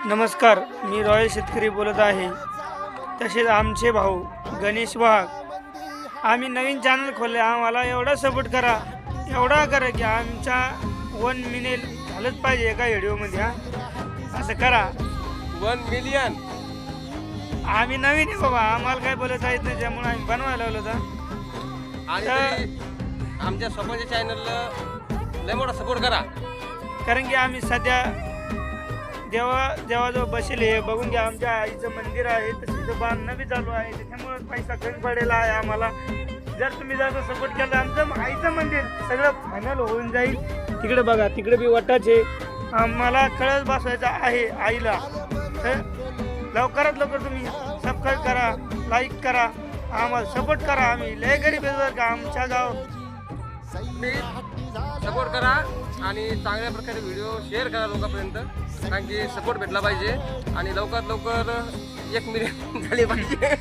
नमस्कार, मी रॉयल शेतकरी बोलत आहे. तसेच आमचे भाऊ गणेश वाघ. आम्ही नवीन चॅनल खोलले. आम्हाला एवढा सपोर्ट करा, एवढा करा की आमचा 1 मिलियन झालंच पाहिजे एका व्हिडिओमध्ये. असं करा. 1 मिलियन. आम्ही नवीन आहे बाबा, आम्हाला काय बोलता येत नाही, त्यामुळे आम्ही बनवायला लावलं होतं. आणि आमच्या स्वतःच्या चॅनलला लय मोठा सपोर्ट करा. कारण की आम्ही सध्या देवाजवळ बसले हे बघून घ्या. आमच्या आईचं मंदिर आहे, तसं बांधणं बी चालू आहे. त्याच्यामुळे पैसा कमी पडेला आहे आम्हाला. जर तुम्ही जास्त सपोर्ट केला आमचं आईचं मंदिर सगळं फायनल होऊन जाईल. तिकडे बघा, तिकडे बी वटाचे. आम्हाला कळस बसवायचा आहे आईला. तर लवकरात लवकर तुम्ही सबस्क्राईब करा, लाईक करा, आम्हाला सपोर्ट करा. आम्ही लय गरीब आहे का आमच्या गाव. सपोर्ट करा आणि चांगल्या प्रकारे व्हिडिओ शेअर करा लोकांपर्यंत, कारण की सपोर्ट भेटला पाहिजे आणि लवकरात लवकर 1 मिलियन झाली पाहिजे.